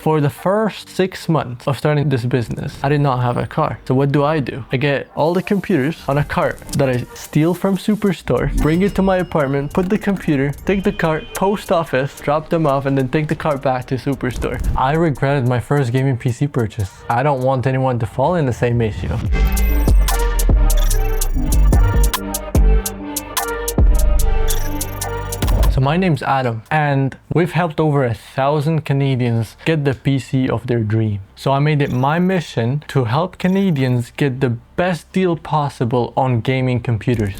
For the first 6 months of starting this business, I did not have a car. So what do? I get all the computers on a cart that I steal from Superstore, bring it to my apartment, put the computer, take the cart, post office, drop them off, and then take the cart back to Superstore. I regretted my first gaming PC purchase. I don't want anyone to fall in the same issue. So my name's Adam, and we've helped over 1,000 Canadians get the PC of their dream. So I made it my mission to help Canadians get the best deal possible on gaming computers.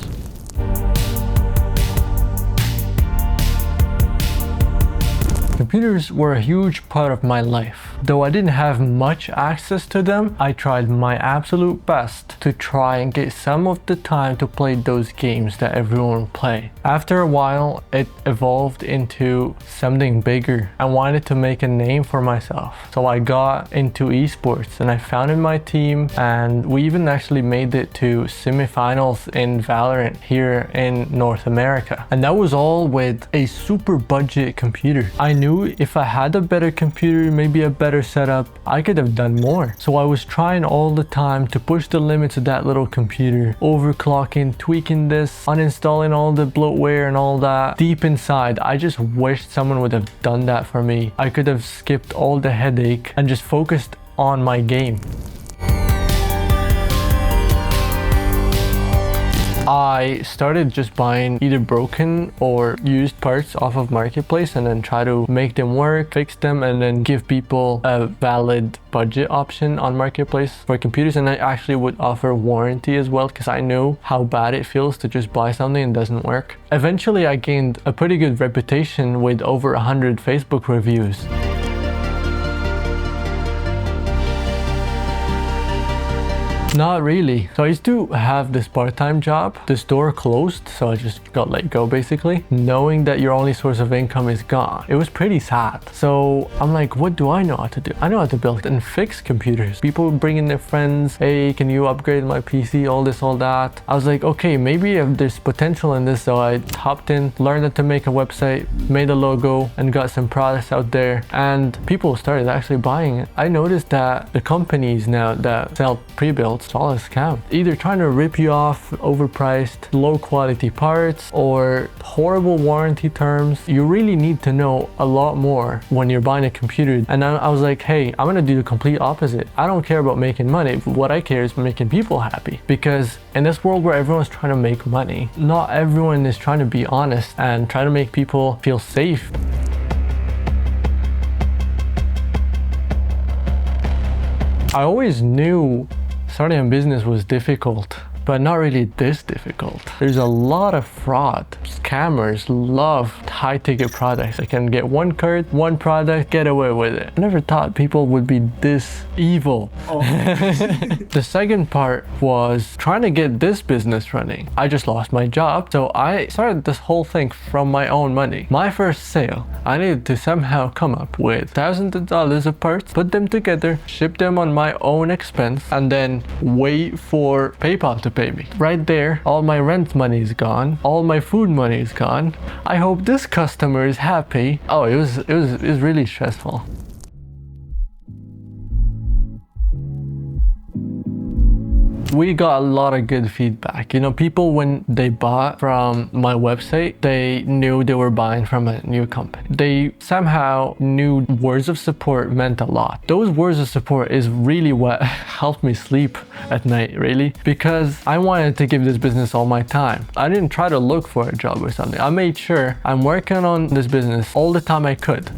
Computers were a huge part of my life. Though I didn't have much access to them, I tried my absolute best to try and get some of the time to play those games that everyone play. After a while, it evolved into something bigger. I wanted to make a name for myself. So I got into esports and I founded my team, and we even actually made it to semifinals in Valorant here in North America. And that was all with a super budget computer. I knew if I had a better computer, maybe a better setup, I could have done more. So I was trying all the time to push the limits of that little computer, overclocking, tweaking this, uninstalling all the bloatware and all that. Deep inside, I just wished someone would have done that for me. I could have skipped all the headache and just focused on my game. I started just buying either broken or used parts off of Marketplace and then try to make them work, fix them, and then give people a valid budget option on Marketplace for computers. And I actually would offer warranty as well, because I know how bad it feels to just buy something and doesn't work. Eventually, I gained a pretty good reputation with over 100 Facebook reviews. Not really. So I used to have this part-time job. The store closed, so I just got let go basically. Knowing that your only source of income is gone, it was pretty sad. So I'm like, what do I know how to do? I know how to build and fix computers. People would bring in their friends, hey, can you upgrade my PC, all this, all that. I was like, okay, maybe there's potential in this. So I hopped in, learned how to make a website, made a logo, and got some products out there, and people started actually buying it. I noticed that the companies now that sell pre-built, it's all a scam. Either trying to rip you off overpriced, low quality parts, or horrible warranty terms. You really need to know a lot more when you're buying a computer. And I was like, hey, I'm gonna do the complete opposite. I don't care about making money. What I care is making people happy. Because in this world where everyone's trying to make money, not everyone is trying to be honest and try to make people feel safe. I always knew starting a business was difficult, but not really this difficult. There's a lot of fraud. Scammers love high-ticket products. They can get one card, one product, get away with it. I never thought people would be this evil. Oh. The second part was trying to get this business running. I just lost my job, so I started this whole thing from my own money. My first sale, I needed to somehow come up with thousands of dollars of parts, put them together, ship them on my own expense, and then wait for PayPal to pay me. Right there, all my rent money is gone, all my food money is gone. I hope this customer is happy. Oh, it was really stressful. We got a lot of good feedback. You know, people, when they bought from my website, they knew they were buying from a new company. They somehow knew words of support meant a lot. Those words of support is really what helped me sleep at night, really, because I wanted to give this business all my time. I didn't try to look for a job or something. I made sure I'm working on this business all the time I could.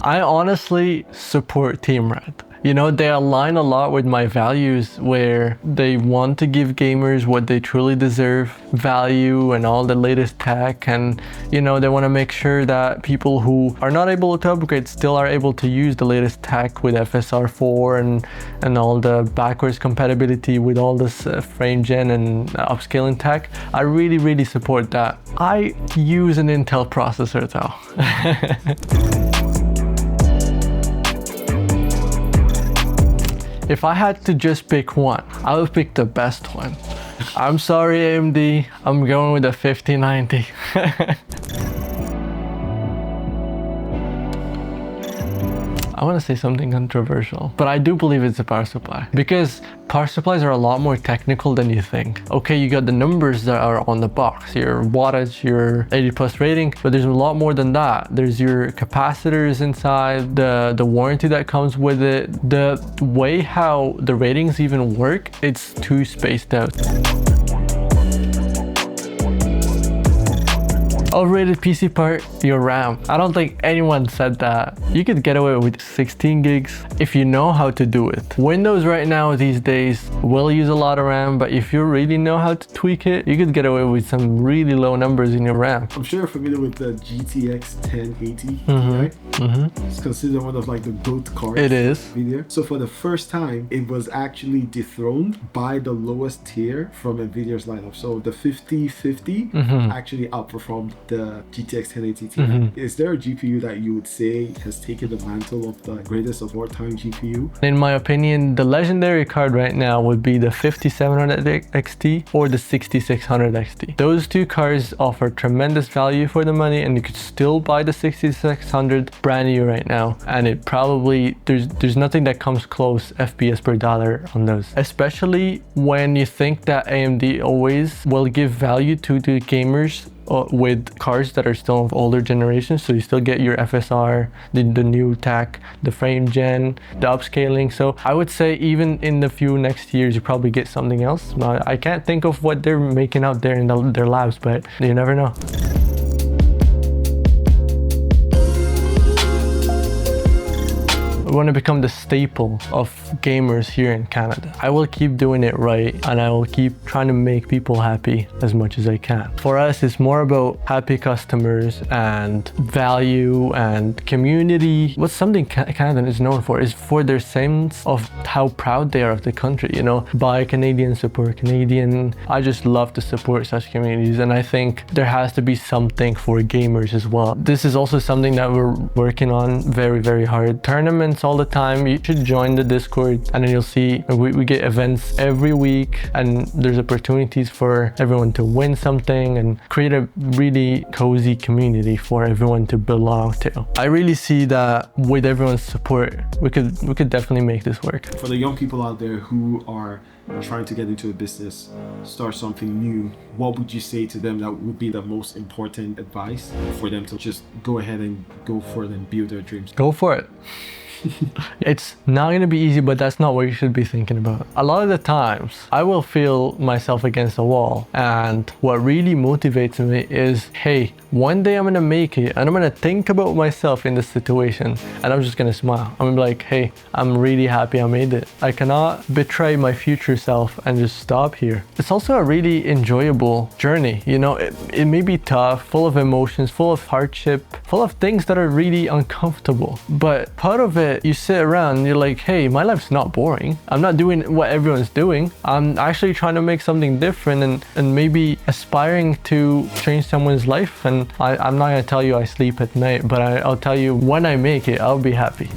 I honestly support Team Red. You know, they align a lot with my values, where they want to give gamers what they truly deserve, value and all the latest tech, and you know, they want to make sure that people who are not able to upgrade still are able to use the latest tech with FSR4 and all the backwards compatibility with all this frame gen and upscaling tech. I really support that. I use an Intel processor though. If I had to just pick one, I would pick the best one. I'm sorry, AMD, I'm going with the 5090. I want to say something controversial, but I do believe it's a power supply, because power supplies are a lot more technical than you think. Okay, you got the numbers that are on the box, your wattage, your 80 plus rating, but there's a lot more than that. There's your capacitors inside, the warranty that comes with it, the way how the ratings even work, it's too spaced out. Overrated PC part, your RAM. I don't think anyone said that. You could get away with 16 gigs if you know how to do it. Windows right now these days will use a lot of RAM, but if you really know how to tweak it, you could get away with some really low numbers in your RAM. I'm sure you're familiar with the GTX 1080, right? It's considered one of like the GOAT cards. It is. NVIDIA. So for the first time, it was actually dethroned by the lowest tier from NVIDIA's lineup. So the 5050 actually outperformed the GTX 1080 Ti. Is there a GPU that you would say has taken the mantle of the greatest of all time GPU? In my opinion, the legendary card right now would be the 5700 XT or the 6600 XT. Those two cards offer tremendous value for the money, and you could still buy the 6600 brand new right now, and it probably there's nothing that comes close FPS per dollar on those, especially when you think that AMD always will give value to the gamers with cards that are still of older generations. So you still get your FSR, the new tech, the frame gen, the upscaling. So I would say even in the few next years, you probably get something else. I can't think of what they're making out there in their labs, but you never know. I want to become the staple of gamers here in Canada. I will keep doing it right, and I will keep trying to make people happy as much as I can. For us, it's more about happy customers and value and community. What's something Canada is known for is for their sense of how proud they are of the country, you know, buy Canadian, support Canadian. I just love to support such communities, and I think there has to be something for gamers as well. This is also something that we're working on very, very hard. Tournaments all the time. You should join the Discord, and then you'll see we get events every week, and there's opportunities for everyone to win something and create a really cozy community for everyone to belong to. I really see that with everyone's support, we could definitely make this work. For the young people out there who are trying to get into a business, start something new, what would you say to them that would be the most important advice for them to just go ahead and go for it and build their dreams? Go for it. It's not going to be easy, but that's not what you should be thinking about. A lot of the times I will feel myself against a wall, and what really motivates me is, hey, one day I'm going to make it, and I'm going to think about myself in this situation, and I'm just going to smile. I'm going to be like, hey, I'm really happy I made it. I cannot betray my future self and just stop here. It's also a really enjoyable journey. You know, it may be tough, full of emotions, full of hardship, full of things that are really uncomfortable, but part of it, you sit around and you're like, hey, my life's not boring. I'm not doing what everyone's doing. I'm actually trying to make something different and maybe aspiring to change someone's life. And I'm not gonna tell you I sleep at night, but I'll tell you when I make it, I'll be happy.